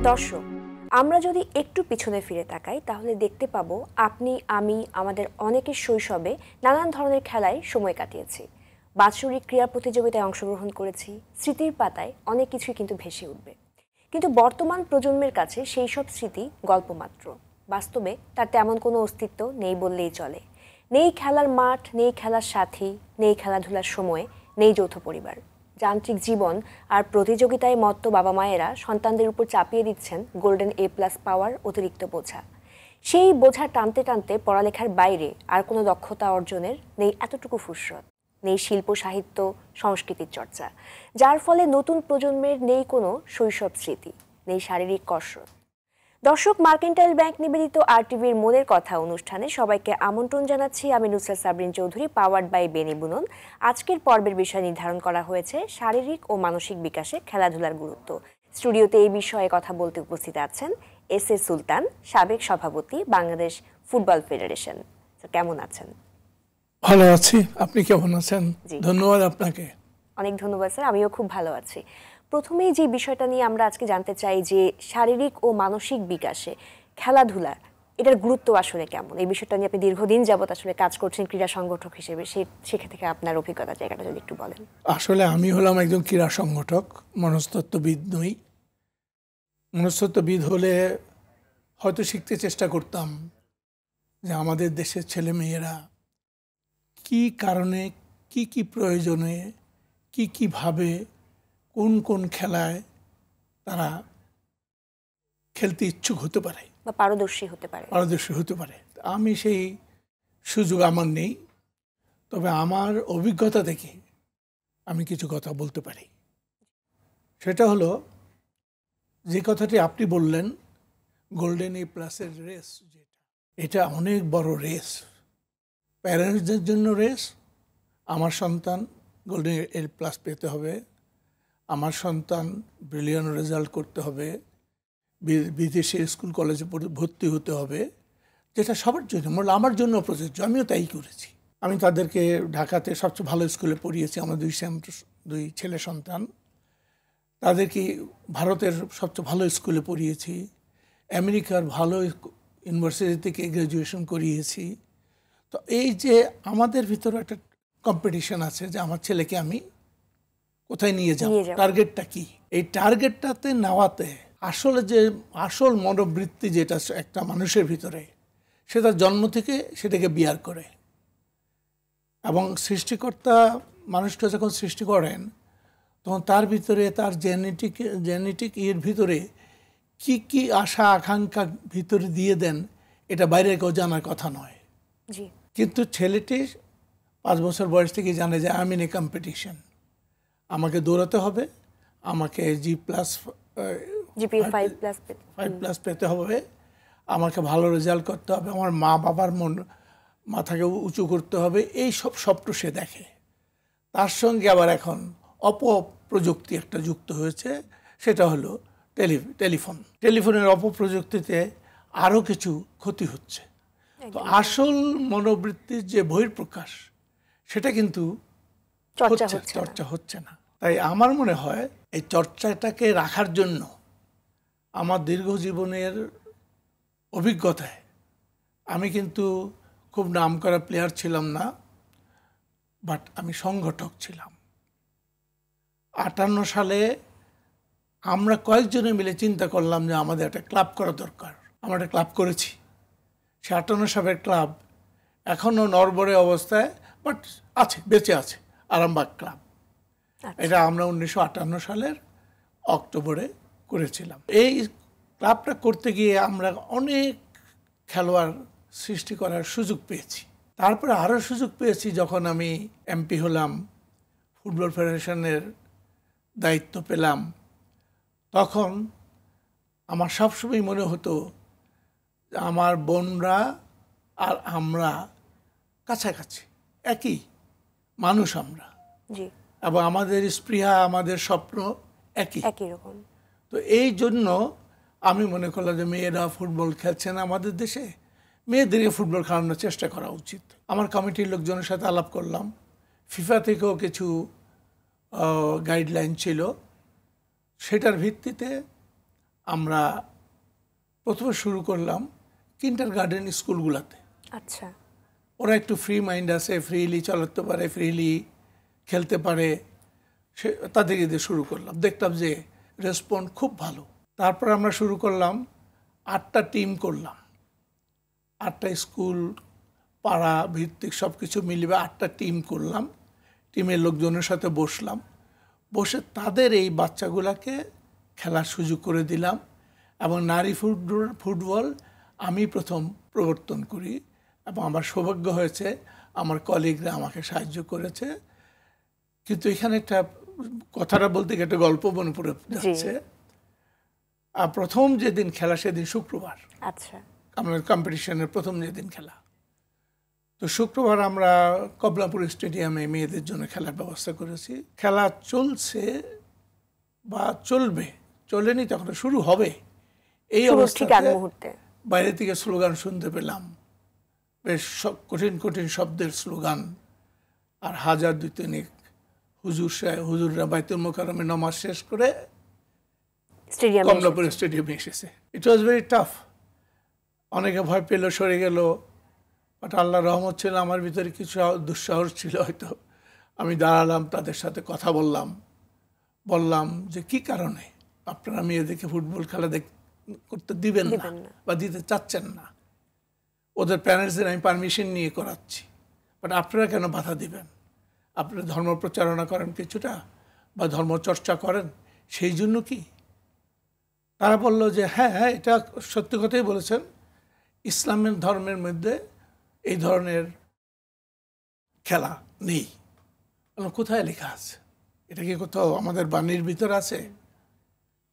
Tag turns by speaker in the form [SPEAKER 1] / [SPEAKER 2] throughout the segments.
[SPEAKER 1] দর্শক, আমরা যদি একটু পিছনে ফিরে তাকাই তাহলে দেখতে পাবো আপনি, আমি, আমাদের অনেকের শৈশবে নানান ধরনের খেলায় সময় কাটিয়েছি। বাৎসরিক ক্রীড়া প্রতিযোগিতায় অংশগ্রহণ করেছি। স্মৃতির পাতায় অনেক কিছুই কিন্তু ভেসে উঠবে, কিন্তু বর্তমান প্রজন্মের কাছে সেই সব স্মৃতি গল্প মাত্র। বাস্তবে তার তেমন কোনো অস্তিত্ব নেই বললেই চলে। নেই খেলার মাঠ, নেই খেলার সাথী, নেই খেলাধুলার সময়, নেই যৌথ পরিবার। যান্ত্রিক জীবন আর প্রতিযোগিতায় মত্ত বাবা মায়েরা সন্তানদের উপর চাপিয়ে দিচ্ছেন গোল্ডেন A+ পাওয়ার অতিরিক্ত বোঝা। সেই বোঝা টানতে টানতে পড়ালেখার বাইরে আর কোনো দক্ষতা অর্জনের নেই এতটুকু ফুরসত, নেই শিল্প সাহিত্য সংস্কৃতির চর্চা, যার ফলে নতুন প্রজন্মের নেই কোনো শৈশব স্মৃতি, নেই শারীরিক কসরত। দর্শক, মার্কেন্টাইল ব্যাংক নিবেদিত RTVর মনের কথা অনুষ্ঠানে সবাইকে আমন্ত্রণ জানাচ্ছি। আমি নুসরাত সাবরিন চৌধুরী, পাওয়ার্ড বাই বেনি বুনন। আজকের পর্বের বিষয় নির্ধারণ করা হয়েছে শারীরিক ও মানসিক বিকাশে খেলাধুলার গুরুত্ব। স্টুডিওতে এই বিষয়ে কথা বলতে উপস্থিত আছেন SA সুলতান, সাবেক সভাপতি, বাংলাদেশ ফুটবল ফেডারেশন। কেমন আছেন?
[SPEAKER 2] ভালো আছি, আপনি কেমন আছেন? ধন্যবাদ আপনাকে।
[SPEAKER 1] অনেক ধন্যবাদ স্যার, আমিও খুব ভালো আছি। প্রথমেই যে বিষয়টা নিয়ে আমরা আজকে জানতে চাই যে শারীরিক ও মানসিক বিকাশে খেলাধুলা, এটার গুরুত্ব আসলে কেমন? এই বিষয়টা নিয়ে আপনি দীর্ঘদিন যাবত আসলে কাজ করছেন ক্রীড়া সংগঠক হিসেবে, সেখান থেকে আপনার অভিজ্ঞতা জায়গাটা যদি একটু বলেন।
[SPEAKER 2] আসলে আমি হলাম একজন ক্রীড়া সংগঠক, মনস্তত্ত্ববিদ নই। মনস্তত্ত্ববিদ হলে হয়তো শিখতে চেষ্টা করতাম যে আমাদের দেশের ছেলে মেয়েরা কি কারণে, কি প্রয়োজনে, কিভাবে, কোন কোন খেলায় তারা খেলতে ইচ্ছুক হতে পারে
[SPEAKER 1] বা পারদর্শী হতে পারে।
[SPEAKER 2] আমি সেই সুযোগ আমার নেই, তবে আমার অভিজ্ঞতা থেকে আমি কিছু কথা বলতে পারি। সেটা হলো যে কথাটি আপনি বললেন, গোল্ডেন A+ রেস, এটা অনেক বড় রেস, প্যারেন্টসদের জন্য রেস। আমার সন্তান গোল্ডেন A+ পেতে হবে, আমার সন্তান ব্রিলিয়ান্ট রেজাল্ট করতে হবে, বিদেশে স্কুল কলেজে ভর্তি হতে হবে, যেটা সবার জন্য, আমার জন্য প্রযোজ্য। আমিও তাই করেছি। আমি তাদেরকে ঢাকাতে সবচেয়ে ভালো স্কুলে পড়িয়েছি, আমার দুই ছেলে সন্তান। তাদেরকে ভারতের সবচেয়ে ভালো স্কুলে পড়িয়েছি, আমেরিকার ভালো ইউনিভার্সিটি থেকে গ্র্যাজুয়েশন করিয়েছি। তো এই যে আমাদের ভিতরে একটা কম্পিটিশন আছে যে আমার ছেলেকে আমি কোথায় নিয়ে যাব, টার্গেটটা কি। এই টার্গেটটাতে নেওয়াতে আসল মনোবৃত্তি যেটা একটা মানুষের ভিতরে, সেটা জন্ম থেকে সেটাকে বিয়ার করে। এবং সৃষ্টিকর্তা মানুষকে যখন সৃষ্টি করেন তখন তার ভিতরে, তার জেনেটিক এর ভিতরে কি আশা আকাঙ্ক্ষা ভিতরে দিয়ে দেন, এটা বাইরে কেউ জানার কথা নয়। কিন্তু ছেলেটি 5 বছর বয়স থেকে জানে যে আমি ইন এ কম্পিটিশন, আমাকে দৌড়াতে হবে, আমাকে GPA 5+ পেতে হবে, আমাকে ভালো রেজাল্ট করতে হবে, আমার মা বাবার মাথাকে উঁচু করতে হবে। এই সব স্বপ্ন সে দেখে। তার সঙ্গে আবার এখন অপপ্রযুক্তি একটা যুক্ত হয়েছে, সেটা হলো টেলিফোনের অপপ্রযুক্তিতে আরও কিছু ক্ষতি হচ্ছে। তো আসল মনোবৃত্তির যে বহিঃপ্রকাশ, সেটা কিন্তু চর্চা হচ্ছে না। তাই আমার মনে হয় এই চর্চাটাকে রাখার জন্য আমার দীর্ঘ জীবনের অভিজ্ঞতায়, আমি কিন্তু খুব নামকরা প্লেয়ার ছিলাম না, বাট আমি সংগঠক ছিলাম। 58 সালে আমরা কয়েকজনে মিলে চিন্তা করলাম যে আমাদের একটা ক্লাব করা দরকার। আমরা একটা ক্লাব করেছি। সে 58 সালের ক্লাব এখনও নড়বড়ে অবস্থায়, বাট বেঁচে আছে, আরামবাগ ক্লাব। এটা আমরা 1958 সালের অক্টোবরে করেছিলাম। এই ক্লাবটা করতে গিয়ে আমরা অনেক খেলোয়াড় সৃষ্টি করার সুযোগ পেয়েছি। তারপরে আরও সুযোগ পেয়েছি যখন আমি MP হলাম, ফুটবল ফেডারেশনের দায়িত্ব পেলাম। তখন আমার সবসময় মনে হতো আমার বোনরা আর আমরা কাছাকাছি, একই মানুষ আমরা, এবং আমাদের স্পৃহা, আমাদের স্বপ্ন একই
[SPEAKER 1] রকম।
[SPEAKER 2] তো এই জন্য আমি মনে করলাম যে মেয়েরা ফুটবল খেলছে না আমাদের দেশে, মেয়েদেরকে ফুটবল খেলানোর চেষ্টা করা উচিত। আমার কমিটির লোকজনের সাথে আলাপ করলাম, ফিফা থেকেও কিছু গাইডলাইন ছিল, সেটার ভিত্তিতে আমরা প্রথমে শুরু করলাম কিন্ডার গার্ডেন স্কুলগুলোতে।
[SPEAKER 1] আচ্ছা,
[SPEAKER 2] ওরা একটু ফ্রি মাইন্ড আছে, ফ্রিলি চলাতে পারে, ফ্রিলি খেলতে পারে, সে তাদেরকে দিয়ে শুরু করলাম। দেখলাম যে রেসপন্ড খুব ভালো। তারপর আমরা শুরু করলাম 8টা টিম করলাম, 8টা স্কুল পাড়া ভিত্তিক সব কিছু মিলিয়ে 8টা টিম করলাম। টিমের লোকজনের সাথে বসলাম, বসে তাদের এই বাচ্চাগুলোকে খেলার সুযোগ করে দিলাম। এবং নারী ফুটবল আমি প্রথম প্রবর্তন করি এবং আমার সৌভাগ্য হয়েছে আমার কলিগরা আমাকে সাহায্য করেছে। কিন্তু এখানে একটা কথাটা বলতে গিয়ে একটা গল্প মনে পড়ে যাচ্ছে। প্রথম যেদিন খেলা সেদিন শুক্রবার।
[SPEAKER 1] আচ্ছা,
[SPEAKER 2] আমাদের কম্পিটিশনের প্রথম যেদিন খেলা, তো শুক্রবার আমরা কমলাপুর স্টেডিয়ামে মেয়েদের জন্য খেলার ব্যবস্থা করেছি। খেলা চলছে বা চলবে, চলেনি, তখন শুরু হবে। এই অবস্থাতে বাইরে থেকে স্লোগান শুনতে পেলাম, বেশ কঠিন কঠিন শব্দের স্লোগান। আর 1000-2000 হুজুররা বাইতুল মোকাররমে নামাজ শেষ করে কমলাপুর স্টেডিয়ামে এসেছে। ইট ওয়াজ ভেরি টাফ। অনেকে ভয় পেল, সরে গেল। বাট আল্লাহ রহমত ছিল, আমার ভিতরে কিছু দুঃসাহস ছিল হয়তো। আমি দাঁড়ালাম, তাদের সাথে কথা বললাম যে কি কারণে আপনারা মেয়েদেরকে ফুটবল খেলা করতে দিবেন না বা দিতে চাচ্ছেন না। ওদের প্যারেন্টসদের আমি পারমিশন নিয়ে করাচ্ছি, বাট আপনারা কেন বাধা দিবেন? আপনারা ধর্ম প্রচারণা করেন কিছুটা বা ধর্ম চর্চা করেন, সেই জন্য কি? তারা বলল যে হ্যাঁ, এটা সত্যি কথাই বলেছেন, ইসলামের ধর্মের মধ্যে এই ধরনের খেলা নেই। কোথায় লেখা আছে? এটা কি কোথাও আমাদের বাণীর ভিতর আছে?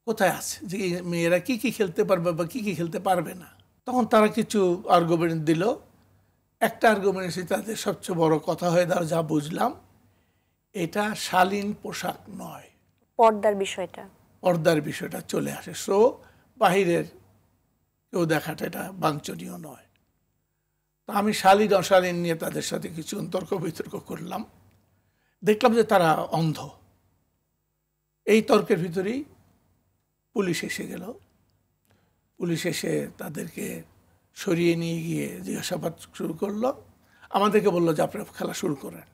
[SPEAKER 2] কোথায় আছে যে মেয়েরা কি কি খেলতে পারবে বা কি কি খেলতে পারবে না? তখন তারা কিছু আর্গুমেন্ট দিল। একটা আর্গুমেন্ট এসে তাদের সবচেয়ে বড় কথা হয়ে দাঁড়ালো, যা বুঝলাম, এটা শালীন পোশাক নয়, পর্দার বিষয়টা চলে আসে। সো বাহিরের কেউ দেখাটা এটা বাঞ্ছনীয় নয়। তা আমি শালীন অশালীন নিয়ে তাদের সাথে কিছু তর্ক বিতর্ক করলাম। দেখলাম যে তারা অন্ধ। এই তর্কের ভিতরেই পুলিশ এসে গেল। পুলিশ এসে তাদেরকে সরিয়ে নিয়ে গিয়ে জিজ্ঞাসাবাদ শুরু করলো। আমাদেরকে বললো যে আপনারা খেলা শুরু করেন।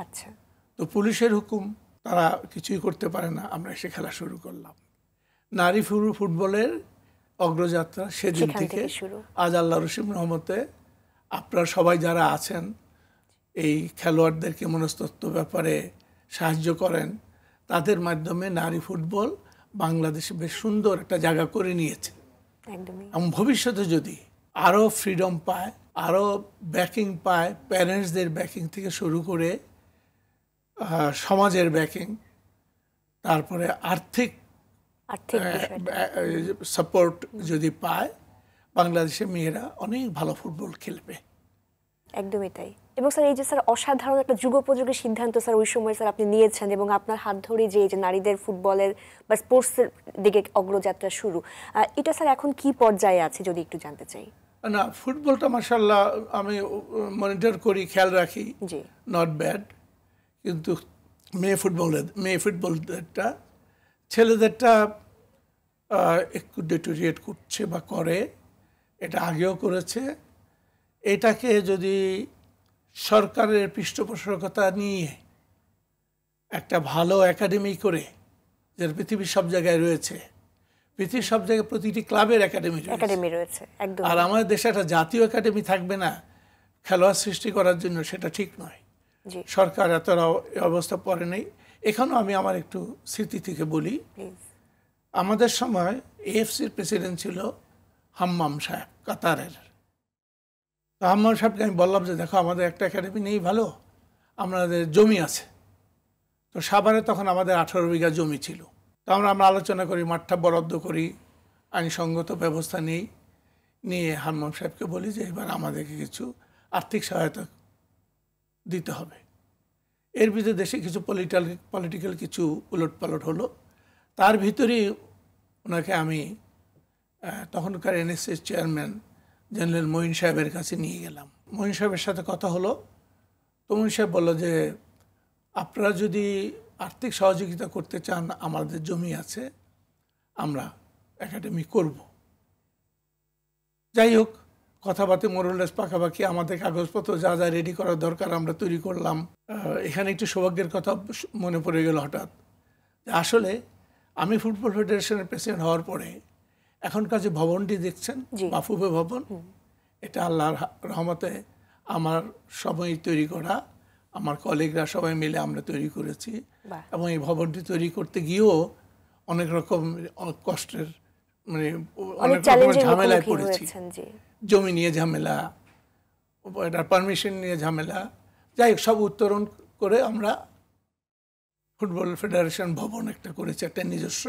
[SPEAKER 1] আচ্ছা, তো
[SPEAKER 2] পুলিশের হুকুম, তারা কিছুই করতে পারে না। আমরা এসে খেলা শুরু করলাম। নারী ফুটবলের অগ্রযাত্রা সেদিন থেকে আজ আল্লাহ রসিম রহমতে আপনারা সবাই যারা আছেন এই খেলোয়াড়দেরকে মনস্তত্ত্ব ব্যাপারে সাহায্য করেন, তাদের মাধ্যমে নারী ফুটবল বাংলাদেশে বেশ সুন্দর একটা জায়গা করে নিয়েছে। এবং ভবিষ্যতে যদি আরও ফ্রিডম পায়, আরও ব্যাকিং পায়, প্যারেন্টসদের ব্যাকিং থেকে শুরু করে সমাজের ব্যাকিং, তারপরে আর্থিক সাপোর্ট যদি পায়, বাংলাদেশের মেয়েরা অনেক ভালো ফুটবল খেলবে।
[SPEAKER 1] একদমই তাই। এবং স্যার এই যে স্যার অসাধারণ একটা যুগোপযোগী সিদ্ধান্ত স্যার ওই সময় স্যার আপনি নিয়েছেন, এবং আপনার হাত ধরে যে নারীদের ফুটবলের বা স্পোর্টসের দিকে অগ্রযাত্রা শুরু, এটা স্যার এখন কি পর্যায়ে আছে যদি একটু জানতে চাই?
[SPEAKER 2] না, ফুটবলটা মাশাআল্লাহ আমি মনিটর করি, খেয়াল রাখি, নট ব্যাড। কিন্তু মেয়ে ফুটবলদেরটা, ছেলেদেরটা একটু ডেটোরিয়েট করছে বা করে, এটা আগেও করেছে। এটাকে যদি সরকারের পৃষ্ঠপোষকতা নিয়ে একটা ভালো একাডেমি করে, যেটা পৃথিবীর সব জায়গায় রয়েছে, পৃথিবীর সব জায়গায় প্রতিটি ক্লাবের একাডেমি রয়েছে, আর আমাদের দেশে একটা জাতীয় একাডেমি থাকবে না খেলোয়াড় সৃষ্টি করার জন্য, সেটা ঠিক নয়। সরকার এতটা অবস্থা পরে নেই। এখানেও আমি আমার একটু স্মৃতি থেকে বলি। আমাদের সময় এএফসির প্রেসিডেন্ট ছিল হাম্মাম সাহেব, কাতারের। তো হাম্মাম সাহেবকে আমি বললাম যে দেখো, আমাদের একটা একাডেমি নেই ভালো, আমাদের জমি আছে। তো সাভারে তখন আমাদের 18 বিঘা জমি ছিল। তো আমরা আলোচনা করি, মাঠটা বরাদ্দ করি, আইনসঙ্গত ব্যবস্থা নিয়ে হাম্মাম সাহেবকে বলি যে এবার আমাদেরকে কিছু আর্থিক সহায়তা দিতে হবে। এর ভিতরে দেশে কিছু পলিটিক্যাল কিছু উলটপালট হলো। তার ভিতরেই ওনাকে আমি তখনকার এনএসএস চেয়ারম্যান জেনারেল মঈন সাহেবের কাছে নিয়ে গেলাম। মঈন সাহেবের সাথে কথা হলো। তো মঈন সাহেব বললো যে আপনারা যদি আর্থিক সহযোগিতা করতে চান, আমাদের জমি আছে, আমরা একাডেমি করব। যাই হোক, কথাবার্তা মোরলেস পাকাপাকি, আমাদের কাগজপত্র যা যা রেডি করার দরকার আমরা তৈরি করলাম। এখানে একটু সৌভাগ্যের কথা মনে পড়ে গেল হঠাৎ, আসলে আমি ফুটবল ফেডারেশনের প্রেসিডেন্ট হওয়ার পরে এখনকার যে ভবনটি দেখছেন মাহফুবে ভবন, এটা আল্লাহর রহমতে আমার সময় তৈরি করা, আমার কলিগরা সবাই মিলে আমরা তৈরি করেছি। এবং এই ভবনটি তৈরি করতে গিয়েও অনেক রকম কষ্টের মানে অনেক রকমের ঝামেলায় পড়েছি। জমি নিয়ে ঝামেলা, এটার পারমিশন নিয়ে ঝামেলা, যাই হোক সব উত্তরণ করে আমরা ফুটবল ফেডারেশন ভবন একটা করেছি, একটা নিজস্ব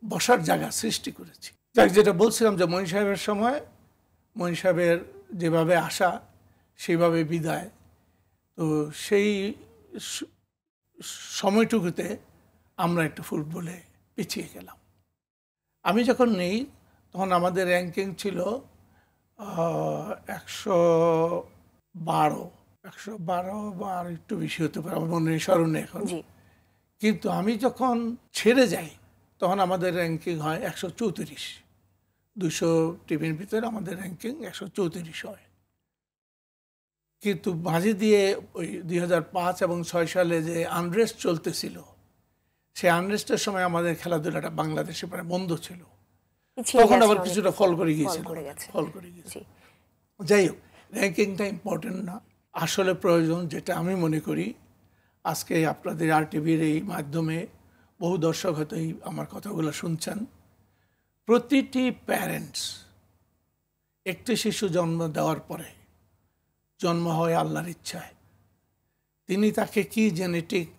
[SPEAKER 2] বসার জায়গা সৃষ্টি করেছি। যাই যেটা বলছিলাম যে মঈন সাহেবের সময় মঈন সাহেবের যেভাবে আসা সেইভাবে বিদায়, তো সেই সময়টুকুতে আমরা একটু ফুটবলে পিছিয়ে গেলাম। আমি যখন নেই তখন আমাদের র্যাঙ্কিং ছিল 112 বা আর একটু বেশি হতে পারে, আমার মনে স্মরণে এখন। কিন্তু আমি যখন ছেড়ে যাই তখন আমাদের র্যাঙ্কিং হয় 134। 200 টিমের ভিতরে আমাদের র্যাঙ্কিং 134 হয়। কিন্তু মাঝে দিয়ে ওই 2005 এবং 2006 সালে যে আনরেস্ট চলতেছিল, সেই আনরেস্টের সময় আমাদের খেলাধুলাটা বাংলাদেশে প্রায় বন্ধ ছিল, তখন আবার কিছুটা ফল করে গিয়েছিল। যাই হোক, র্যাঙ্কিংটা ইম্পর্টেন্ট না, আসলে প্রয়োজন যেটা আমি মনে করি, আজকে আপনাদের RTVর এই মাধ্যমে বহু দর্শক হয়তো আমার কথাগুলো শুনছেন, প্রতিটি প্যারেন্টস একটি শিশু জন্ম দেওয়ার পরে জন্ম হয় আল্লাহর ইচ্ছায়। তিনি তাকে কি জেনেটিক,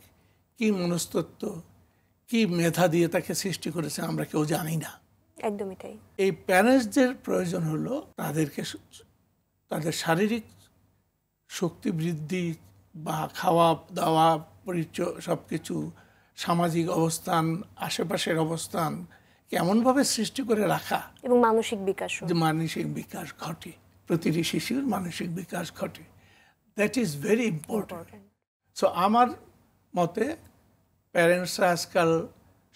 [SPEAKER 2] কি মনস্তত্ত্ব, কি মেধা দিয়ে তাকে সৃষ্টি করেছেন আমরা কেউ জানি না।
[SPEAKER 1] একদমই তাই।
[SPEAKER 2] এই প্যারেন্টসদের প্রয়োজন হলো তাদেরকে তাদের শারীরিক শক্তি বৃদ্ধি বা খাওয়া দাওয়া পরিচয় সব কিছু, সামাজিক অবস্থান, আশেপাশের অবস্থান কেমনভাবে সৃষ্টি করে রাখা,
[SPEAKER 1] এবং মানসিক বিকাশ,
[SPEAKER 2] যে মানসিক বিকাশ ঘটে, প্রতিটি শিশুর মানসিক বিকাশ ঘটে, that is very important. So আমার মতে প্যারেন্টসরা আজকাল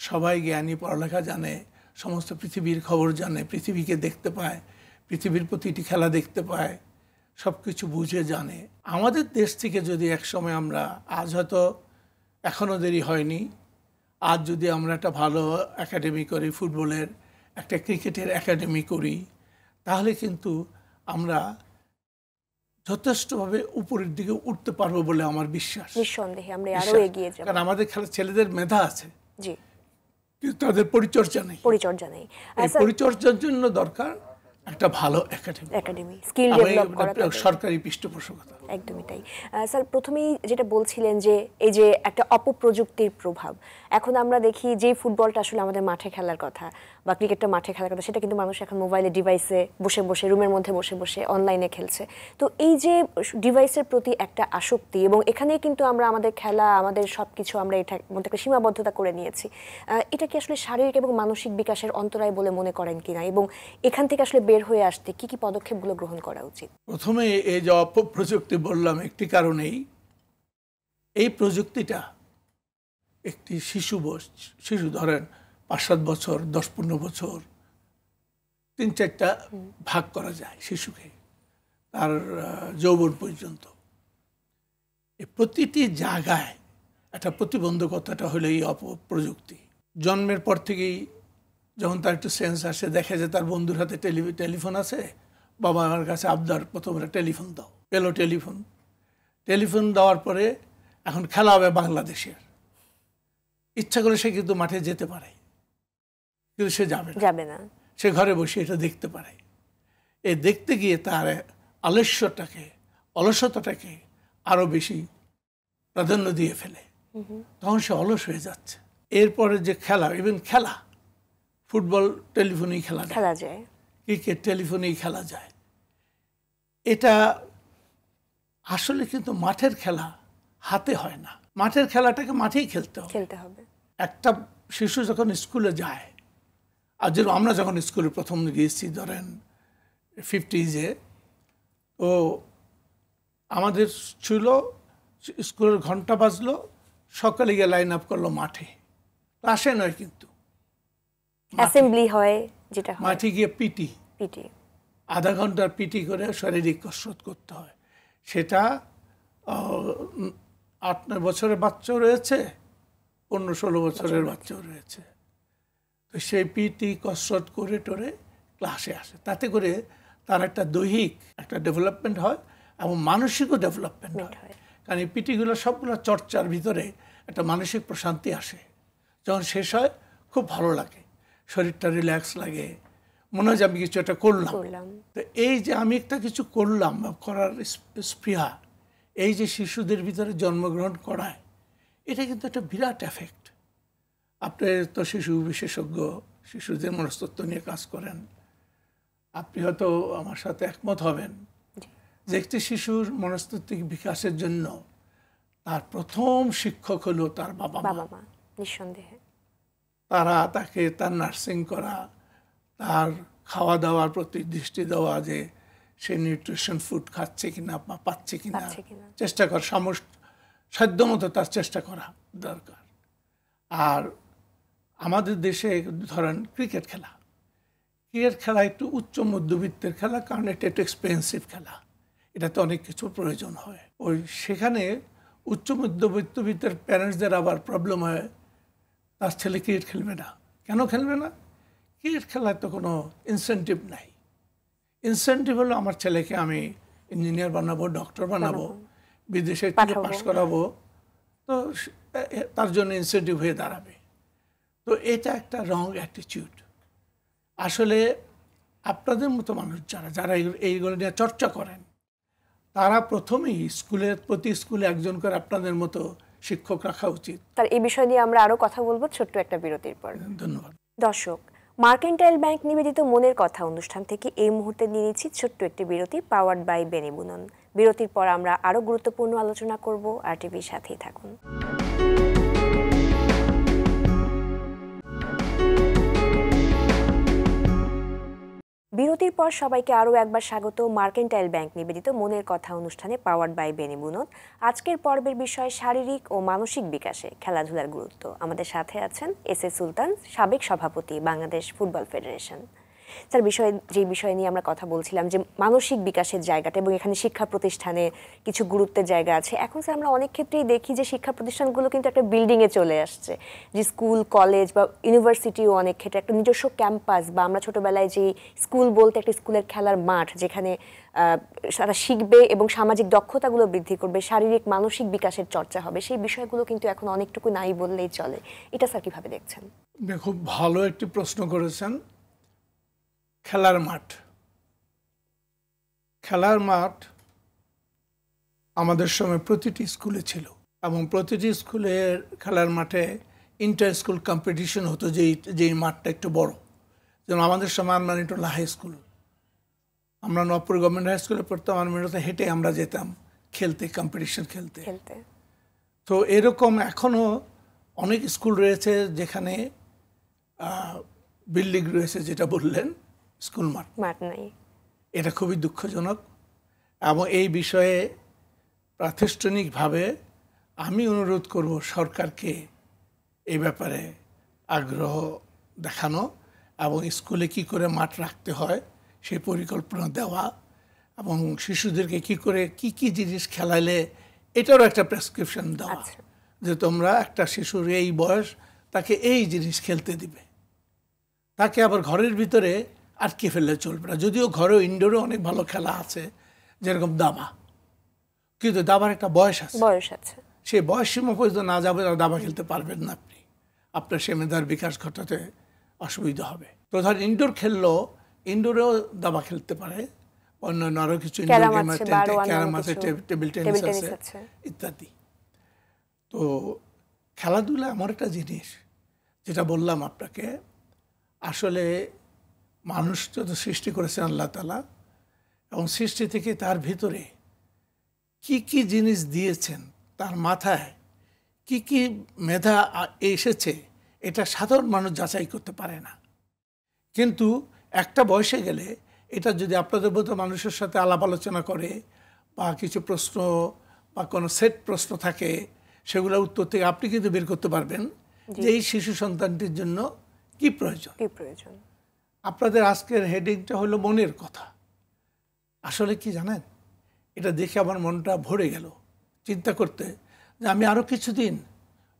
[SPEAKER 2] সবাই জ্ঞানী, পড়ালেখা জানে, সমস্ত পৃথিবীর খবর জানে, পৃথিবীকে দেখতে পায়, পৃথিবীর প্রতিটি খেলা দেখতে পায়, সব কিছু বুঝে জানে। আমাদের দেশ থেকে যদি একসময় আমরা, আজ হয়তো এখনও দেরি হয়নি, আজ যদি আমরা একটা ভালো একাডেমি করি, ফুটবলের একটা ক্রিকেটের একাডেমি করি, তাহলে কিন্তু আমরা যথেষ্টভাবে উপরের দিকে উঠতে পারবো বলে আমার বিশ্বাস।
[SPEAKER 1] নিঃসন্দেহে আমরা আরো এগিয়ে যাব,
[SPEAKER 2] কারণ আমাদের ছেলেদের মেধা আছে,
[SPEAKER 1] জি,
[SPEAKER 2] কিন্তু তাদের পরিচর্যা নেই। এই পরিচর্যার জন্য দরকার একটা ভালো একাডেমি, স্কিল ডেভেলপ করা, সরকারি পৃষ্ঠপোষকতা।
[SPEAKER 1] একদমই তাই। স্যার, প্রথমেই যেটা বলছিলেন যে এই যে একটা অপপ্রযুক্তির প্রভাব, এখন আমরা দেখি যে ফুটবলটা আসলে আমাদের মাঠে খেলার কথা বা ক্রিকেটটা মাঠে খেলার কথা, সেটা কিন্তু মানুষ এখন মোবাইলে ডিভাইসে বসে বসে, রুমের মধ্যে বসে বসে অনলাইনে খেলছে। তো এই যে ডিভাইসের প্রতি একটা আসক্তি, এবং এখানেই কিন্তু আমরা আমাদের খেলা, আমাদের সব কিছু আমরা এটার মধ্যে একটা সীমাবদ্ধতা করে নিয়েছি, এটা কি আসলে শারীরিক এবং মানসিক বিকাশের অন্তরায় বলে মনে করেন কিনা, এবং এখান থেকে আসলে বের হয়ে আসতে কি কি পদক্ষেপগুলো গ্রহণ করা উচিত?
[SPEAKER 2] প্রথমে এই যে অপপ্রযুক্তি বললাম, একটি কারণেই এই প্রযুক্তিটা একটি শিশু ধরেন 5-7 বছর, 10-15 বছর, 3-4টা ভাগ করা যায় শিশুকে, তার যৌবন পর্যন্ত। এই প্রতিটি জায়গায় একটা প্রতিবন্ধকতাটা হলো এই অপপ্রযুক্তি। জন্মের পর থেকেই যখন তার একটু সেন্স আসে, দেখে যে তার বন্ধুর হাতে টেলিফোন আছে, বাবা আমার কাছে আবদার, প্রথমে টেলিফোন দাও, পেলো টেলিফোন দেওয়ার পরে এখন খেলা হবে বাংলাদেশের, ইচ্ছা করে সে কিন্তু মাঠে যেতে পারে, কিন্তু সে যাবে না, সে ঘরে বসে এটা দেখতে পারে। এই দেখতে গিয়ে তার অলসতাটাকে আরো বেশি প্রাধান্য দিয়ে ফেলে, তখন সে অলস হয়ে যাচ্ছে। এরপরে যে খেলা, ইভেন খেলা, ফুটবল টেলিফোনেই খেলা যায়, ক্রিকেট টেলিফোনেই খেলা যায়, এটা আসলে কিন্তু মাঠের খেলা হাতে হয় না। মাঠের খেলাটাকে মাঠেই খেলতে হবে। একটা শিশু যখন স্কুলে যায়, আর যেরকম আমরা যখন স্কুলে প্রথম গিয়েছি ধরেন 50s-এ, তো আমাদের ছিল স্কুলের ঘন্টা বাজলো, সকালে গিয়ে লাইন আপ করলো মাঠে, ক্লাসে নয়, কিন্তু
[SPEAKER 1] অ্যাসেম্বলি হয়, যেটা হয়
[SPEAKER 2] মাঠে গিয়ে পিটি,
[SPEAKER 1] পিটি
[SPEAKER 2] আধা ঘন্টার পিটি করে শারীরিক কসরত করতে হয়। সেটা 8-9 বছরের বাচ্চাও রয়েছে, 15-16 বছরের বাচ্চাও রয়েছে। তো সেই পিটি কসরত করে টোরে ক্লাসে আসে, তাতে করে তার একটা দৈহিক একটা ডেভেলপমেন্ট হয় এবং মানসিকও ডেভেলপমেন্ট হয়। কারণ এই পিটিগুলো সবগুলো চর্চার ভিতরে একটা মানসিক প্রশান্তি আসে। যখন শেষ হয় খুব ভালো লাগে, শরীরটা রিল্যাক্স লাগে, মনে হয় যে আমি কিছু একটা করলাম। তো এই যে আমি একটা কিছু করলাম বা করার স্পৃহা, এই যে শিশুদের ভিতরে জন্মগ্রহণ করায়, এটা কিন্তু একটা বিরাট এফেক্ট। আপনি তো শিশু বিশেষজ্ঞ, শিশুদের মনস্তত্ত্ব নিয়ে কাজ করেন, আপনি হয়তো আমার সাথে একমত হবেন যে একটি শিশুর মনস্তাত্ত্বিক বিকাশের জন্য তার প্রথম শিক্ষক হলো তার বাবা মা।
[SPEAKER 1] নিঃসন্দেহে
[SPEAKER 2] তারা তাকে তার নার্সিং করা, তার খাওয়া দাওয়ার প্রতি দৃষ্টি দেওয়া, যে সে নিউট্রিশন ফুড খাচ্ছে কিনা বা পাচ্ছে কিনা চেষ্টা করা, সাধ্যমতো তার চেষ্টা করা দরকার। আর আমাদের দেশে ধরেন ক্রিকেট খেলা একটু উচ্চ মধ্যবিত্তের খেলা, কারণ এটা একটু এক্সপেন্সিভ খেলা, এটাতে অনেক কিছু প্রয়োজন হয়। সেখানে উচ্চ মধ্যবিত্তের প্যারেন্টসদের আবার প্রবলেম হয়, তার ছেলে ক্রিকেট খেলবে না। কেন খেলবে না? ক্রিকেট খেলায় তো কোনো ইনসেন্টিভ নাই। ইনসেন্টিভ হলো আমার ছেলেকে আমি ইঞ্জিনিয়ার বানাবো, ডক্টর বানাবো, বিদেশে থেকে পাস করাবো, তো তার জন্য ইনসেন্টিভ হয়ে দাঁড়াবে। তো এটা একটা রং অ্যাটিটিউড। আসলে আপনাদের মতো মানুষ যারা এইগুলো নিয়ে চর্চা করেন, তারা প্রথমেই প্রতি স্কুলে একজন করে আপনাদের মতো শিক্ষক রাখা উচিত।
[SPEAKER 1] তার এই বিষয় নিয়ে আমরা আরো কথা বলবো ছোট্ট একটা বিরতির পর।
[SPEAKER 2] ধন্যবাদ।
[SPEAKER 1] দর্শক, মার্কেন্টাইল ব্যাংক নিবেদিত মনের কথা অনুষ্ঠান থেকে এই মুহূর্তে নিয়ে নিচ্ছি ছোট্ট একটি বিরতি, পাওয়ার্ড বাই বেনিবুনন। বিরতির পর আমরা আরো গুরুত্বপূর্ণ আলোচনা করব। আর টিভির সাথেই থাকুন। বিরতির পর সবাইকে আরও একবার স্বাগত মার্কেন্টাইল ব্যাংক নিবেদিত মনের কথা অনুষ্ঠানে পাওয়ার্ড বাই বেনিবুনন। আজকের পর্বের বিষয় শারীরিক ও মানসিক বিকাশে খেলাধুলার গুরুত্ব। আমাদের সাথে আছেন এস এ সুলতান, সাবেক সভাপতি বাংলাদেশ ফুটবল ফেডারেশন। স্যার, যে বিষয় নিয়ে আমরা কথা বলছিলাম যে মানসিক বিকাশের জায়গাটা, এবং এখানে শিক্ষা প্রতিষ্ঠানে কিছু গুরুত্বের জায়গা আছে। এখন স্যার আমরা অনেক ক্ষেত্রেই দেখি যে শিক্ষা প্রতিষ্ঠানগুলো কিন্তু একটা বিল্ডিংয়ে চলে আসছে, যে স্কুল কলেজ বা ইউনিভার্সিটিও অনেক ক্ষেত্রে একটা নিজস্ব ক্যাম্পাস, বা আমরা ছোটোবেলায় যে স্কুল বলতে একটা স্কুলের খেলার মাঠ, যেখানে তারা শিখবে এবং সামাজিক দক্ষতাগুলো বৃদ্ধি করবে, শারীরিক মানসিক বিকাশের চর্চা হবে, সেই বিষয়গুলো কিন্তু এখন অনেকটুকু নাই বললেই চলে। এটা স্যার কীভাবে দেখছেন?
[SPEAKER 2] খুব ভালো একটি প্রশ্ন করেছেন। খেলার মাঠ আমাদের সময় প্রতিটি স্কুলে ছিল, এবং প্রতিটি স্কুলের খেলার মাঠে ইন্টার স্কুল কম্পিটিশন হতো, যেই মাঠটা একটু বড়। যেমন আমাদের সময় আরমানিটোলা হাই স্কুল, আমরা নবপুর গভর্নমেন্ট হাই স্কুলে পড়তাম, আরমানিটোলা হেঁটে আমরা যেতাম খেলতে, কম্পিটিশন খেলতে। তো এরকম এখনও অনেক স্কুল রয়েছে যেখানে বিল্ডিং রয়েছে, যেটা বললেন, স্কুল মাঠ নাই। এটা খুবই দুঃখজনক, এবং এই বিষয়ে প্রাতিষ্ঠানিকভাবে আমি অনুরোধ করব সরকারকে এই ব্যাপারে আগ্রহ দেখানো, এবং স্কুলে কি করে মাঠ রাখতে হয় সেই পরিকল্পনা দেওয়া, এবং শিশুদেরকে কি করে কি জিনিস খেলাইলে এটারও একটা প্রেসক্রিপশন দেওয়া, যে তোমরা একটা শিশুর এই বয়স, তাকে এই জিনিস খেলতে দিবে। তাকে আবার ঘরের ভিতরে আটকে ফেললে চলবে না। যদিও ঘরেও ইনডোরে অনেক ভালো খেলা আছে, যেরকম দাবা, কিন্তু দাবার একটা বয়স আছে। সেই বয়স সীমা পর্যন্ত না যাবে, দাবা খেলতে পারবেন না আপনি, আপনার সে মেধার বিকাশ ঘটাতে অসুবিধা হবে। তো ধর ইনডোর খেললেও, ইনডোরেও দাবা খেলতে পারে, অন্যান্য আরও কিছু ক্যারাম আছে, টেবিল টেনিস আছে ইত্যাদি। তো খেলাধুলা এমন একটা জিনিস, যেটা বললাম আপনাকে, আসলে মানুষ যত সৃষ্টি করেছেন আল্লাহ তাআলা, এবং সৃষ্টি থেকে তার ভিতরে কি জিনিস দিয়েছেন, তার মাথায় কি মেধা এসেছে, এটা সাধারণ মানুষ যাচাই করতে পারে না। কিন্তু একটা বয়সে গেলে এটা যদি আপনাদের মতো মানুষের সাথে আলাপ আলোচনা করে, বা কিছু প্রশ্ন বা কোনো সেট প্রশ্ন থাকে, সেগুলোর উত্তর থেকে আপনি কিন্তু বের করতে পারবেন যে এই শিশু সন্তানটির জন্য কি প্রয়োজন। আপনাদের আজকের হেডিংটা হলো মনের কথা। আসলে কি জানেন, এটা দেখে আমার মনটা ভরে গেল চিন্তা করতে যে আমি আরও কিছুদিন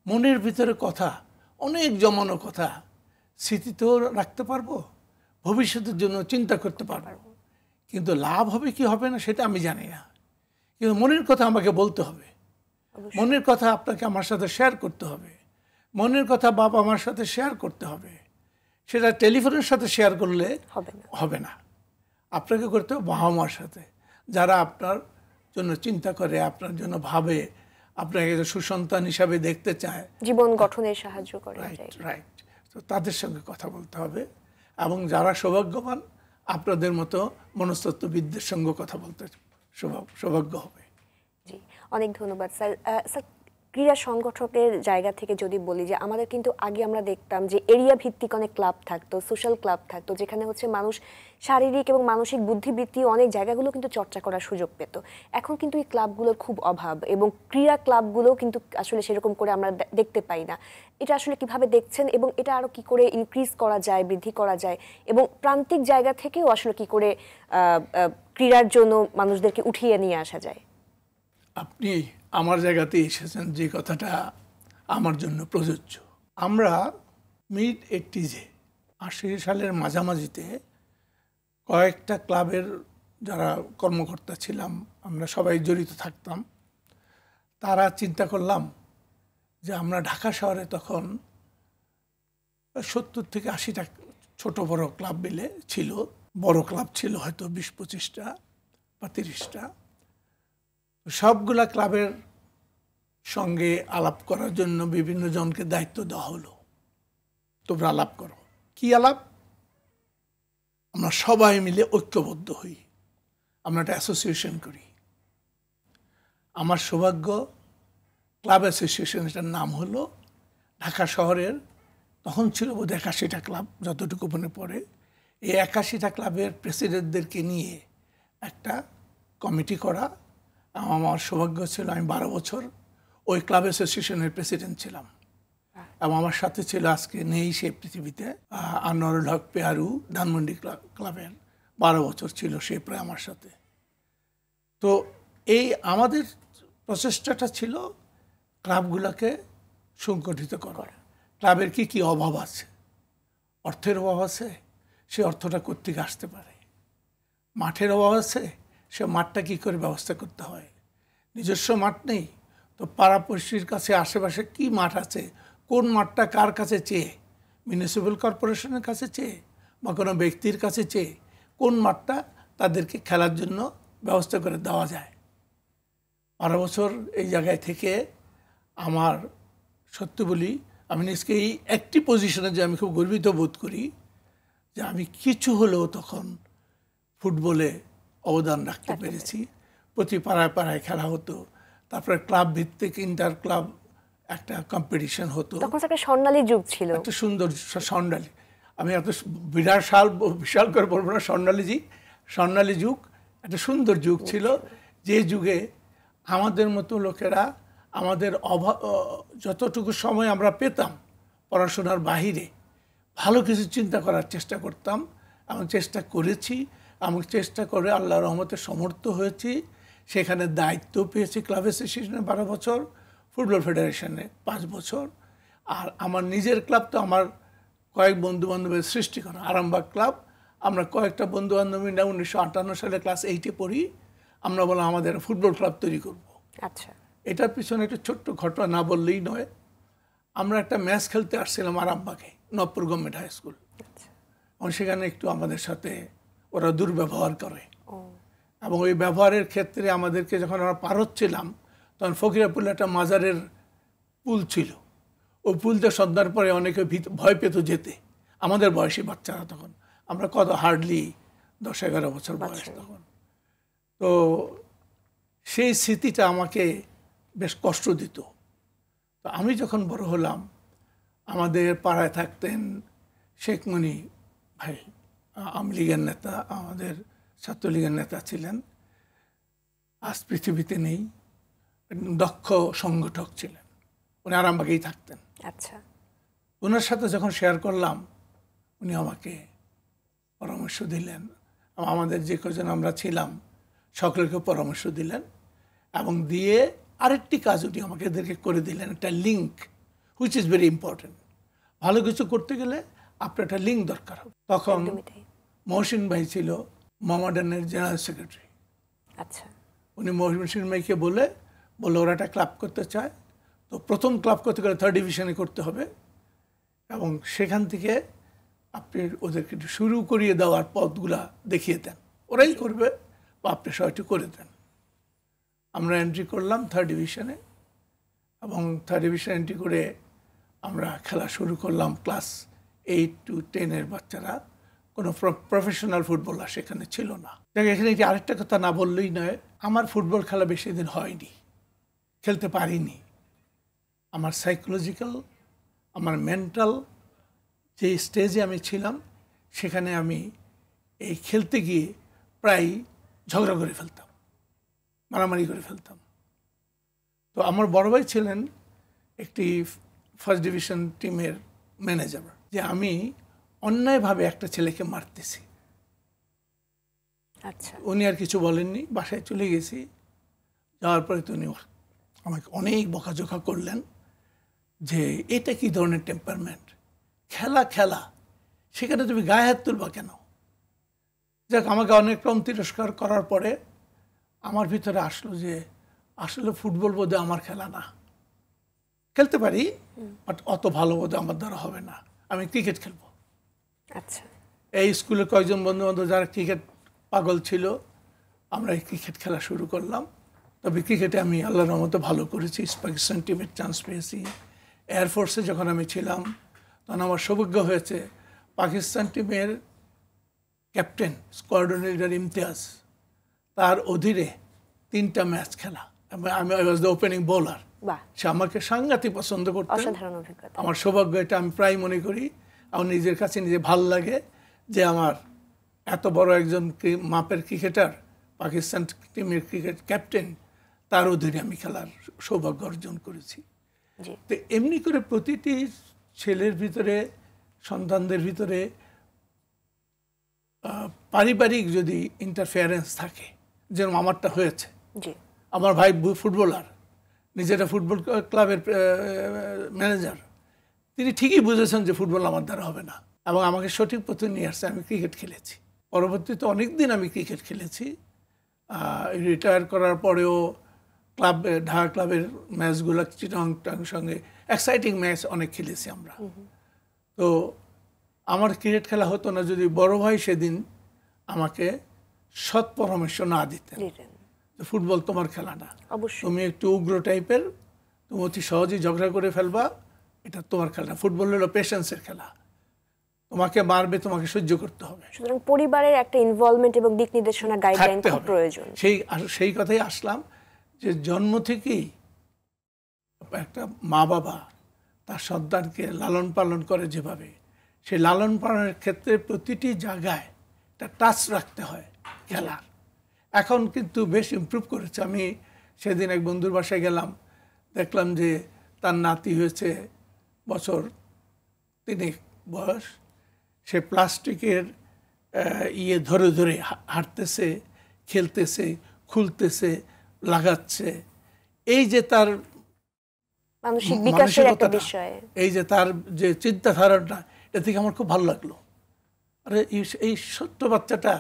[SPEAKER 2] মনের ভিতরে কথা, অনেক জমানো কথা স্মৃতিতেও রাখতে পারবো, ভবিষ্যতের জন্য চিন্তা করতে পারবো। কিন্তু লাভ হবে কি হবে না সেটা আমি জানি না, কিন্তু মনের কথা আমাকে বলতে হবে। মনের কথা আপনাকে আমার সাথে শেয়ার করতে হবে। মনের কথা বাবা আমার সাথে শেয়ার করতে হবে। সেটা টেলিফোনের সাথে শেয়ার করলে হবে না, আপনাকে করতে হবে বাবা মার সাথে, যারা আপনার জন্য চিন্তা করে, আপনার জন্য ভাবে, আপনাকে সুসন্তান হিসাবে দেখতে চায়,
[SPEAKER 1] জীবন গঠনে সাহায্য করে।
[SPEAKER 2] রাইট। তো তাদের সঙ্গে কথা বলতে হবে, এবং যারা সৌভাগ্যবান আপনাদের মতো মনস্তত্ত্ববিদদের সঙ্গে কথা বলতে সৌভাগ্য হবে।
[SPEAKER 1] জি, অনেক ধন্যবাদ স্যার। স্যার, ক্রীড়া সংগঠকের জায়গা থেকে যদি বলি যে আমাদের কিন্তু আগে আমরা দেখতাম যে এরিয়া ভিত্তিক অনেক ক্লাব থাকতো, সোশ্যাল ক্লাব থাকতো, যেখানে হচ্ছে মানুষ শারীরিক এবং মানসিক বুদ্ধিবৃত্তি অনেক জায়গাগুলো কিন্তু চর্চা করার সুযোগ পেত। এখন কিন্তু এই ক্লাবগুলোর খুব অভাব, এবং ক্রীড়া ক্লাবগুলোও কিন্তু আসলে সেরকম করে আমরা দেখতে পাই না। এটা আসলে কিভাবে দেখছেন, এবং এটা আরো কি করে ইনক্রিজ করা যায়, বৃদ্ধি করা যায়, এবং প্রান্তিক জায়গা থেকেও আসলে কি করে ক্রীড়ার জন্য মানুষদেরকে উঠিয়ে নিয়ে আসা যায়?
[SPEAKER 2] আপনি আমার জায়গাতে এসেছেন যে কথাটা আমার জন্য প্রযোজ্য। আমরা মিড 80s-এ 80 সালের মাঝামাঝিতে কয়েকটা ক্লাবের যারা কর্মকর্তা ছিলাম, আমরা সবাই জড়িত থাকতাম। তারা চিন্তা করলাম যে আমরা ঢাকা শহরে তখন 70 থেকে 80টা ছোট বড় ক্লাব মিলে ছিল। বড় ক্লাব ছিল হয়তো 20-25টা বা 30টা। সবগুলা ক্লাবের সঙ্গে আলাপ করার জন্য বিভিন্ন জনকে দায়িত্ব দেওয়া হলো, তোমরা আলাপ করো। কি আলাপ? আমরা সবাই মিলে ঐক্যবদ্ধ হই, আমরা একটা অ্যাসোসিয়েশন করি। আমার সৌভাগ্য, ক্লাব অ্যাসোসিয়েশন, এটার নাম হলো ঢাকা শহরের, তখন ছিল বোধ 81টা ক্লাব যতটুকু মনে পড়ে। এই 81টা ক্লাবের প্রেসিডেন্টদেরকে নিয়ে একটা কমিটি করা। আমার সৌভাগ্য ছিল আমি 12 বছর ওই ক্লাব অ্যাসোসিয়েশনের প্রেসিডেন্ট ছিলাম, এবং আমার সাথে ছিল, আজকে নেই সে পৃথিবীতে, আনোয়ারুল হক পেয়ারু, ধানমন্ডি ক্লাবের 12 বছর ছিল সে প্রায় আমার সাথে। তো এই আমাদের প্রচেষ্টাটা ছিল ক্লাবগুলোকে সংগঠিত করা। ক্লাবের কি কি অভাব আছে? অর্থের অভাব আছে, সে অর্থটা কোত্থেকে আসতে পারে। মাঠের অভাব আছে, সে মাঠটা কী করে ব্যবস্থা করতে হয়। নিজস্ব মাঠ নেই তো পাড়াপড়শির কাছে আশেপাশে কি মাঠ আছে, কোন মাঠটা কার কাছে চেয়ে, মিউনিসিপ্যাল কর্পোরেশনের কাছে চেয়ে বা কোনো ব্যক্তির কাছে চেয়ে কোন মাঠটা তাদেরকে খেলার জন্য ব্যবস্থা করে দেওয়া যায়। 12 বছর এই জায়গায় থেকে আমার সত্যি বলি, আমি নিজকে এই একটি পজিশনে যে আমি খুব গর্বিত বোধ করি যে আমি কিছু হলেও তখন ফুটবলে অবদান রাখতে পেরেছি। প্রতি পাড়ায় পাড়ায় খেলা হতো, তারপরে ক্লাব ভিত্তিক ইন্টার ক্লাব একটা কম্পিটিশন হতো।
[SPEAKER 1] তখন একটা স্বর্ণালী যুগ ছিল, একটা
[SPEAKER 2] সুন্দর স্বর্ণালী, আমি এত বিশাল করে বলবো না, স্বর্ণালী যুগ, একটা সুন্দর যুগ ছিল। যে যুগে আমাদের মতো লোকেরা আমাদের যতটুকু সময় আমরা পেতাম পড়াশোনার বাহিরে ভালো কিছু চিন্তা করার চেষ্টা করতাম, এবং চেষ্টা করেছি, এবং চেষ্টা করে আল্লাহর রহমতে সমর্থ হয়েছি। সেখানে দায়িত্ব পেয়েছি ক্লাব অ্যাসোসিয়েশনে 12 বছর, ফুটবল ফেডারেশনে 5 বছর। আর আমার নিজের ক্লাব তো আমার কয়েক বন্ধুবান্ধবের সৃষ্টি করা আরামবাগ ক্লাব। আমরা কয়েকটা বন্ধুবান্ধব মিলে 1958 সালে ক্লাস 8-এ পড়ি, আমরা বললাম আমাদের ফুটবল ক্লাব তৈরি করব।
[SPEAKER 1] আচ্ছা,
[SPEAKER 2] এটার পিছনে একটা ছোট্ট ঘটনা না বললেই নয়। আমরা একটা ম্যাচ খেলতে আসছিলাম আরামবাগে, নবপুর গভর্নমেন্ট হাই স্কুল। এবং সেখানে একটু আমাদের সাথে ওরা দুর্ব্যবহার করে, এবং ওই ব্যবহারের ক্ষেত্রে আমাদেরকে যখন আমরা পার হচ্ছিলাম তখন ফকিরাপুলে একটা মাজারের পুল ছিল, ওই পুলতে সন্ধ্যার পরে অনেকে ভয় পেত যেতে, আমাদের বয়সী বাচ্চারা, তখন আমরা কত হার্ডলি 10-11 বছর বয়স তখন। তো সেই স্মৃতিটা আমাকে বেশ কষ্ট দিত। তো আমি যখন বড় হলাম, আমাদের পাড়ায় থাকতেন শেখ মনি ভাই, আওয়ামী লীগের নেতা, আমাদের ছাত্রলীগের নেতা ছিলেন, আজ পৃথিবীতে নেই, দক্ষ সংগঠক ছিলেন, উনি আরামবাগেই থাকতেন।
[SPEAKER 1] আচ্ছা,
[SPEAKER 2] ওনার সাথে যখন শেয়ার করলাম, উনি আমাকে পরামর্শ দিলেন, আমাদের যে কজন আমরা ছিলাম সকলকে পরামর্শ দিলেন, এবং দিয়ে আরেকটি কাজ উনি এদেরকে করে দিলেন, একটা link, which is very important. ভালো কিছু করতে গেলে আপনার একটা লিঙ্ক দরকার হবে। তখন মহসিন ভাই ছিল মোহামেডানের জেনারেল সেক্রেটারি।
[SPEAKER 1] আচ্ছা,
[SPEAKER 2] উনি মহসিন ভাইকে বলে ওরা একটা ক্লাব করতে চায়, তো প্রথম ক্লাব করতে গেলে 3rd ডিভিশনে করতে হবে, এবং সেখান থেকে আপনি ওদেরকে শুরু করিয়ে দেওয়ার পথগুলা দেখিয়ে দেন, ওরাই করবে বা আপনি সবাইটি করে দেন। আমরা এন্ট্রি করলাম 3rd ডিভিশনে, এবং 3rd ডিভিশনে এন্ট্রি করে আমরা খেলা শুরু করলাম। ক্লাস 8 to 10 বাচ্চারা, কোনো প্রফেশনাল ফুটবলার সেখানে ছিল না। এখানে এটি আরেকটা কথা না বললেই নয়, আমার ফুটবল খেলা বেশি দিন হয়নি, খেলতে পারিনি। আমার সাইকোলজিক্যাল, আমার মেন্টাল যে স্টেজে আমি ছিলাম, সেখানে আমি এই খেলতে গিয়ে প্রায় ঝগড়া করে ফেলতাম, মারামারি করে ফেলতাম। তো আমার বড় ভাই ছিলেন একটি 1st ডিভিশন টিমের ম্যানেজার, যে আমি অন্যায়ভাবে একটা ছেলেকে মারতেছি।
[SPEAKER 1] আচ্ছা,
[SPEAKER 2] উনি আর কিছু বলেননি, বাসায় চলে গেছি। যাওয়ার পরে উনি আমাকে অনেক বকাঝকা করলেন যে এটা কি ধরনের টেম্পারমেন্ট, খেলা সেখানে তুমি গায়ে হাত তুলবা কেন। যাক, আমাকে অনেক রকম তিরস্কার করার পরে আমার ভিতরে আসলো যে আসলে ফুটবল বোধহয় আমার খেলা না, খেলতে পারি বাট অত ভালো বোধহয় আমার দ্বারা হবে না, আমি ক্রিকেট খেলবো।
[SPEAKER 1] আচ্ছা,
[SPEAKER 2] এই স্কুলে কয়েকজন বন্ধু বান্ধব যারা ক্রিকেট পাগল ছিল, আমরা এই ক্রিকেট খেলা শুরু করলাম। তবে ক্রিকেটে আমি আল্লাহর রহমতে ভালো করেছি, পাকিস্তান টিমের চান্স পেয়েছি। এয়ারফোর্সে যখন আমি ছিলাম তখন আমার সৌভাগ্য হয়েছে পাকিস্তান টিমের ক্যাপ্টেন স্কোয়াড্রন লিডার ইমতিয়াজ, তার অধীনে 3টা ম্যাচ খেলা, আমি ওয়াজ দ্য ওপেনিং বোলার। সে আমাকে সাংঘাতিক পছন্দ করতেন,
[SPEAKER 1] অসাধারণ অভিজ্ঞতা।
[SPEAKER 2] আমার সৌভাগ্য, এটা আমি প্রায় মনে করি। আমার নিজের কাছে নিজে ভাল লাগে যে আমার এত বড় একজন মাপের ক্রিকেটার, পাকিস্তান টিমের ক্রিকেট ক্যাপ্টেন, তার অধীনে আমি খেলার সৌভাগ্য অর্জন করেছি। তো এমনি করে প্রতিটি ছেলের ভিতরে, সন্তানদের ভিতরে পারিবারিক যদি ইন্টারফেয়ারেন্স থাকে, যেরকম আমারটা হয়েছে। আমার ভাই ফুটবলার, নিজেরা ফুটবল ক্লাবের ম্যানেজার, তিনি ঠিকই বুঝেছেন যে ফুটবল আমার দ্বারা হবে না, এবং আমাকে সঠিক পথে নিয়ে আসছে। আমি ক্রিকেট খেলেছি, পরবর্তীতে অনেক দিন আমি ক্রিকেট খেলেছি। রিটায়ার করার পরেও ঢাকা ক্লাবের ম্যাচগুলো চিটাং সঙ্গে এক্সাইটিং ম্যাচ অনেক খেলেছি আমরা। তো আমার ক্রিকেট খেলা হতো না যদি বড় ভাই সেদিন আমাকে সৎ পরামর্শ না দিতেন, ফুটবল তোমার খেলা না, তুমি একটু উগ্র টাইপের, তুমি অতি সহজেই ঝগড়া করে ফেলবা, এটা তোমার খেলা। ফুটবল হলো পেশেন্সের খেলা, তোমাকে মারবে, তোমাকে সহ্য করতে হবে।
[SPEAKER 1] সুতরাং পরিবারের একটা ইনভলভমেন্ট এবং দিক নির্দেশনা, গাইডলাইন খুব প্রয়োজন।
[SPEAKER 2] সেই কথাই আসলাম যে জন্ম থেকেই একটা মা বাবা তার সন্তানকে লালন পালন করে যেভাবে, সেই লালন পালনের ক্ষেত্রে প্রতিটি জায়গায় একটা টাচ রাখতে হয় খেলার। এখন কিন্তু বেশ ইমপ্রুভ করেছে। আমি সেদিন এক বন্ধুর বাসায় গেলাম, দেখলাম যে তার নাতি হয়েছে বছর 3 বয়স, সে প্লাস্টিকের ধরে ধরে হাঁটতেছে, খেলতেছে, খুলতেছে, লাগাচ্ছে। এই যে তার
[SPEAKER 1] মানসিক বিকাশের একটা বিষয়,
[SPEAKER 2] এই যে তার যে চিন্তাধারাটা, এটা থেকে আমার খুব ভালো লাগলো। আরে এই ছোট্ট বাচ্চাটা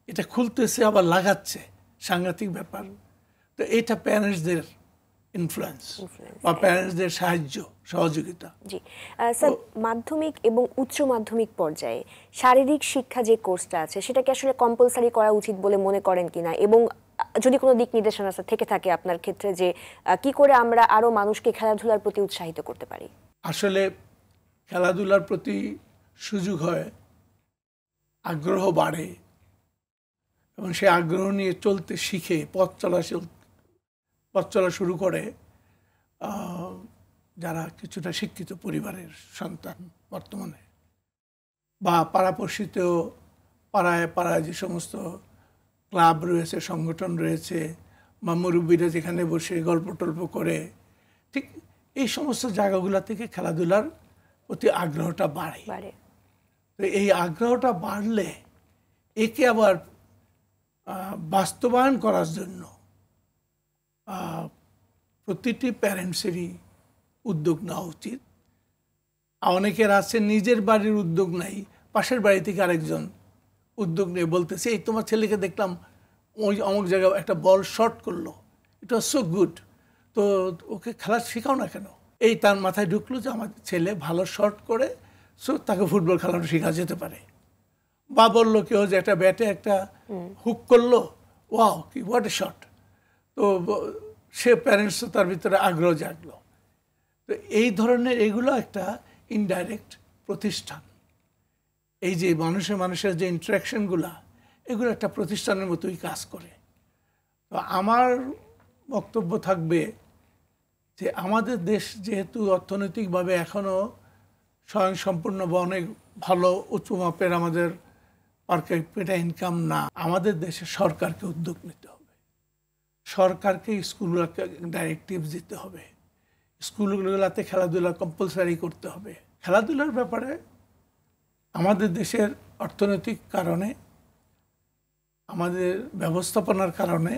[SPEAKER 2] এটা খুলতেছে আবার লাগাচ্ছে, সাংঘাতিক ব্যাপার। তো এটা প্যারেন্টসদের ইনফ্লুয়েন্স বা প্যারেন্টসদের সহযোগিতা।
[SPEAKER 1] জি স্যার, মাধ্যমিক এবং উচ্চ মাধ্যমিক পর্যায়ে শারীরিক শিক্ষা যে কোর্সটা আছে, সেটা কি আসলে কম্পালসারি করা উচিত বলে মনে করেন কিনা, এবং যদি কোনো দিক নির্দেশনা থেকে থাকে আপনার ক্ষেত্রে, যে কি করে আমরা আরো মানুষকে খেলাধুলার প্রতি উৎসাহিত করতে পারি?
[SPEAKER 2] আসলে খেলাধুলার প্রতি সুযোগ হয়, আগ্রহ বাড়ে, এবং সে আগ্রহ নিয়ে চলতে শিখে পথ চলা শুরু করে যারা কিছুটা শিক্ষিত পরিবারের সন্তান বর্তমানে, বা পাড়াপড়শিতেও পাড়ায় যে সমস্ত ক্লাব রয়েছে, সংগঠন রয়েছে, বা মুরব্বীরা যেখানে বসে গল্প টল্প করে, ঠিক এই সমস্ত জায়গাগুলো থেকে খেলাধুলার প্রতি আগ্রহটা বাড়ে। তো এই আগ্রহটা বাড়লে একে আবার বাস্তবায়ন করার জন্য প্রতিটি প্যারেন্টসেরই উদ্যোগ নেওয়া উচিত। অনেকের আছে নিজের বাড়ির উদ্যোগ নাই, পাশের বাড়ি থেকে আরেকজন উদ্যোগ নিয়ে বলতেছে, এই তোমার ছেলেকে দেখলাম ওই অমুক জায়গায় একটা বল শর্ট করলো, ইট ওয়াজ সো গুড, তো ওকে খেলা শেখাও না কেন? এই তার মাথায় ঢুকলো যে আমার ছেলে ভালো শর্ট করে, সো তাকে ফুটবল খেলানো শেখা যেতে পারে। বা বললো কেউ যে একটা ব্যাটে একটা হুক করলো, ওয়াও কি হোয়াট এ শট, তো সে প্যারেন্টস তার ভিতরে আগ্রহ জাগলো। তো এই ধরনের এগুলো একটা ইনডাইরেক্ট প্রতিষ্ঠান। এই যে মানুষের যে ইন্টারাকশনগুলা, এগুলো একটা প্রতিষ্ঠানের মতোই কাজ করে। তো আমার বক্তব্য থাকবে যে আমাদের দেশ যেহেতু অর্থনৈতিকভাবে এখনও স্বয়ংসম্পূর্ণ বা অনেক ভালো উঁচু মাপের আমাদের পার ক্যাপিটা ইনকাম না, আমাদের দেশে সরকারকে উদ্যোগ নিতে হবে। সরকারকে স্কুলগুলোকে ডাইরেক্টিভস দিতে হবে, স্কুলগুলোতে খেলাধুলা কম্পালসারি করতে হবে। খেলাধুলার ব্যাপারে আমাদের দেশের অর্থনৈতিক কারণে, আমাদের ব্যবস্থাপনার কারণে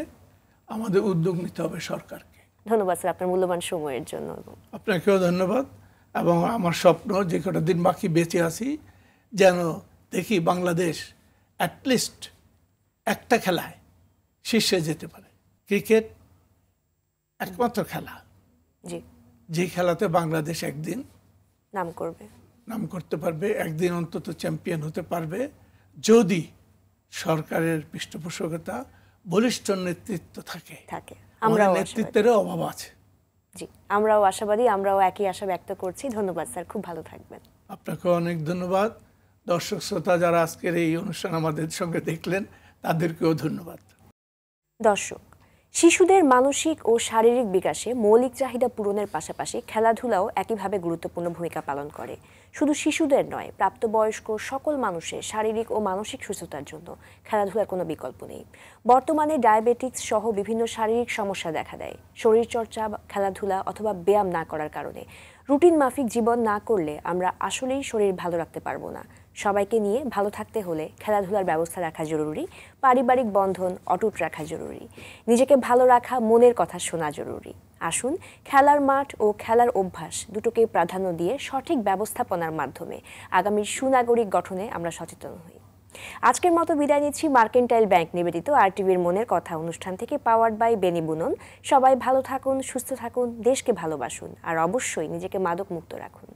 [SPEAKER 2] আমাদের উদ্যোগ নিতে হবে সরকারকে।
[SPEAKER 1] ধন্যবাদ স্যার আপনার মূল্যবান সময়ের জন্য।
[SPEAKER 2] আপনাকেও ধন্যবাদ। এবং আমার স্বপ্ন যে কটা দিন বাকি বেঁচে আছি যেন দেখি বাংলাদেশ অ্যাটলিস্ট একটা খেলায় শীর্ষে যেতে পারে। ক্রিকেট একমাত্র খেলা যে খেলাতে বাংলাদেশ একদিন নাম করতে পারবে, একদিন অন্তত চ্যাম্পিয়ন হতে পারবে, যদি সরকারের পৃষ্ঠপোষকতা, বলিষ্ঠ নেতৃত্ব থাকে। আমাদের নেতৃত্বেরও অভাব আছে।
[SPEAKER 1] জি, আমরাও আশাবাদী, আমরাও একই আশা ব্যক্ত করছি। ধন্যবাদ স্যার, খুব ভালো থাকবেন।
[SPEAKER 2] আপনাকেও অনেক ধন্যবাদ। দর্শক শ্রোতা যারা আজকের এই অনুষ্ঠান আমাদের সঙ্গে দেখলেন, তাদেরকেও ধন্যবাদ।
[SPEAKER 1] দর্শক, শিশুদের মানসিক ও শারীরিক বিকাশে মৌলিক চাহিদা পূরণের পাশাপাশি খেলাধুলাও একইভাবে গুরুত্বপূর্ণ ভূমিকা পালন করে। শুধু শিশুদের নয়, প্রাপ্তবয়স্ক সকল মানুষের শারীরিক ও মানসিক সুস্থতার জন্য খেলাধুলার কোনো বিকল্প নেই। বর্তমানে ডায়াবেটিক্স সহ বিভিন্ন শারীরিক সমস্যা দেখা দেয় শরীরচর্চা, খেলাধুলা অথবা ব্যায়াম না করার কারণে। রুটিন মাফিক জীবন না করলে আমরা আসলেই শরীর ভালো রাখতে পারবো না। সবাইকে নিয়ে ভালো থাকতে হলে খেলাধুলার ব্যবস্থা রাখা জরুরি, পারিবারিক বন্ধন অটুট রাখা জরুরি, নিজেকে ভালো রাখা, মনের কথা শোনা জরুরি। আসুন খেলার মাঠ ও খেলার অভ্যাস দুটোকে প্রাধান্য দিয়ে সঠিক ব্যবস্থাপনার মাধ্যমে আগামীর সুনাগরিক গঠনে আমরা সচেতন হই। আজকের মতো বিদায় নিচ্ছি মার্কেন্টাইল ব্যাংক নিবেদিত আরটিভির মনের কথা অনুষ্ঠান থেকে, পাওয়ার্ড বাই বেনি বুনন। সবাই ভালো থাকুন, সুস্থ থাকুন, দেশকে ভালোবাসুন আর অবশ্যই নিজেকে মাদক মুক্ত রাখুন।